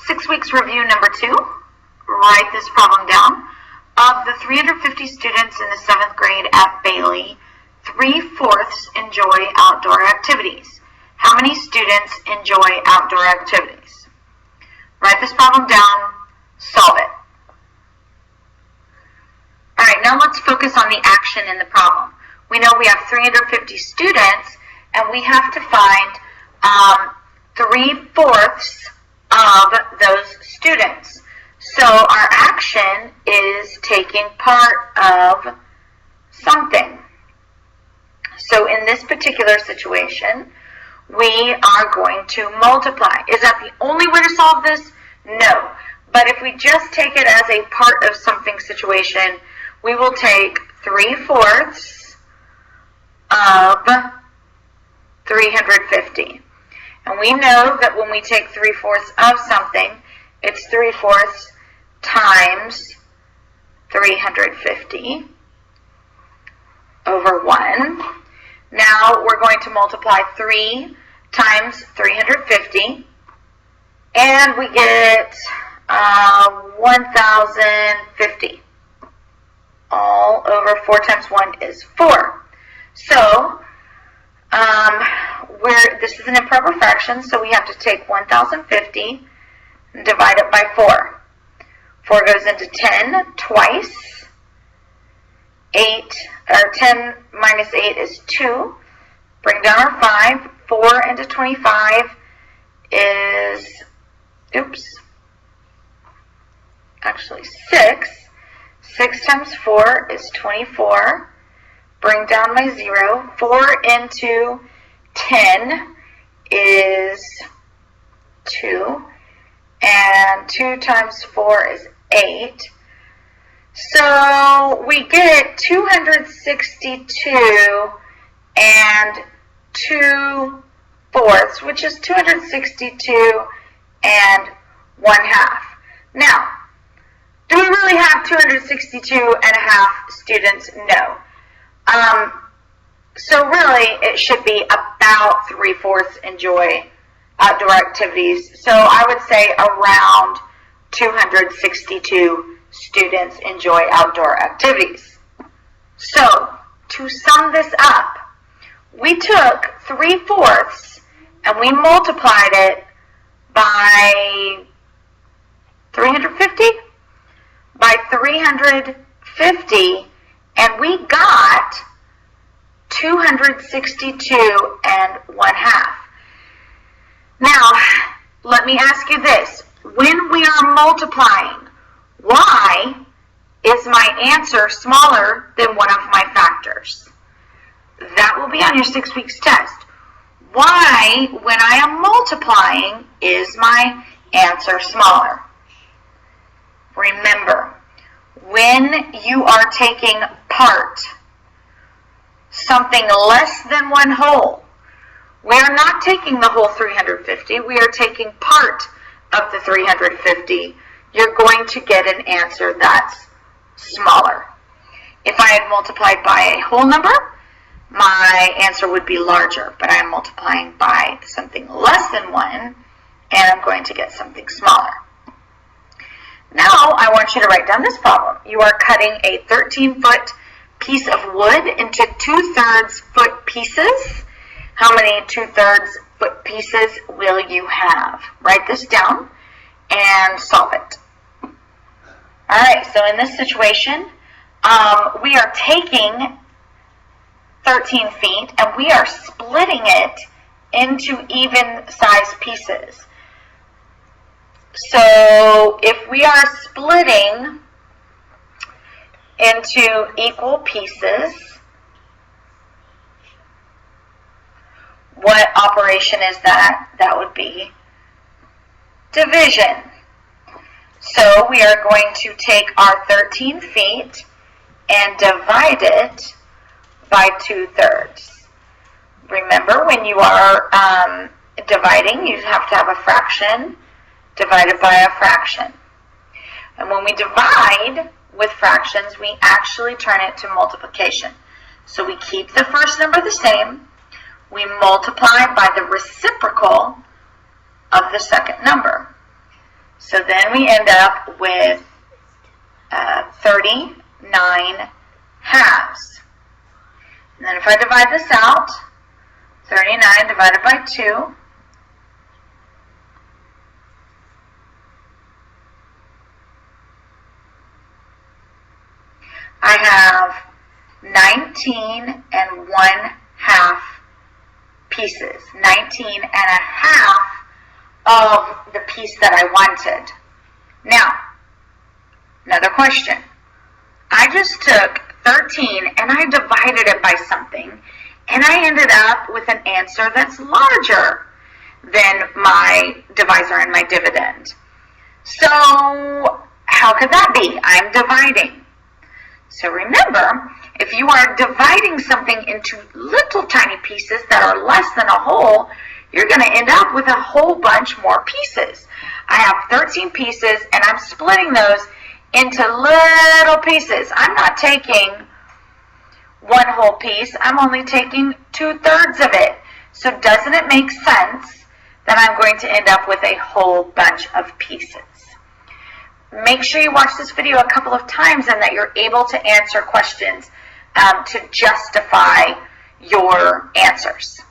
6 weeks review number 2. Write this problem down. Of the 350 students in the 7th grade at Bailey, 3/4 enjoy outdoor activities. How many students enjoy outdoor activities? Write this problem down, solve it. All right, now let's focus on the action in the problem. We know we have 350 students, and we have to find 3/4 of those students. So our action is taking part of something. So in this particular situation, we are going to multiply. Is that the only way to solve this? No. But if we just take it as a part of something situation, we will take 3/4 of 350. And we know that when we take 3/4 of something, it's 3/4 times 350 over 1. Now we're going to multiply 3 times 350, and we get 1,050. All over 4 times 1 is 4. So this is an improper fraction, so we have to take 1,050 and divide it by 4. 4 goes into 10 twice. 10 minus 8 is 2. Bring down our 5. 4 into 25 is, actually 6. 6 times 4 is 24. Bring down my 0. 4 into 10 is 2. And 2 times 4 is 8. So we get 262 and 2/4, which is 262 and 1/2. Now, do we really have 262 and a half students? No. So really, it should be about 3/4 enjoy outdoor activies. So I would say around 262 students enjoy outdoor activities. So to sum this up, we took 3/4 and we multiplied it by 350? By 350, and we got 262 and 1/2. Now, let me ask you this. When we are multiplying, why is my answer smaller than one of my factors? That will be on your 6 weeks test. Why, when I am multiplying, is my answer smaller? Remember, when you are taking part, something less than one whole, we are not taking the whole 350, we are taking part of the 350, you're going to get an answer that's smaller. If I had multiplied by a whole number, my answer would be larger, but I'm multiplying by something less than 1, and I'm going to get something smaller. Now, I want you to write down this problem. You are cutting a 13-foot piece of wood into 2/3 foot pieces. How many 2/3 foot pieces will you have? Write this down and solve it. All right, so in this situation, we are taking 13 feet and we are splitting it into even-sized pieces. So if we are splitting into equal pieces, what operation is that? That would be division. So we are going to take our 13 feet and divide it by 2/3. Remember, when you are dividing, you have to have a fraction divided by a fraction. And when we divide with fractions, we actually turn it to multiplication. So we keep the first number the same, we multiply by the reciprocal of the second number. So then we end up with 39 halves. And then if I divide this out, 39 divided by 2, I have 19 and 1/2 pieces. 19 and a half of the piece that I wanted. Now, another question. I just took 13 and I divided it by something, and I ended up with an answer that's larger than my divisor and my dividend. So how could that be? I'm dividing. So remember, if you are dividing something into little tiny pieces that are less than a whole, you're going to end up with a whole bunch more pieces. I have 13 pieces and I'm splitting those into little pieces. I'm not taking one whole piece, I'm only taking 2/3 of it. So doesn't it make sense that I'm going to end up with a whole bunch of pieces? Make sure you watch this video a couple of times and that you're able to answer questions to justify your answers.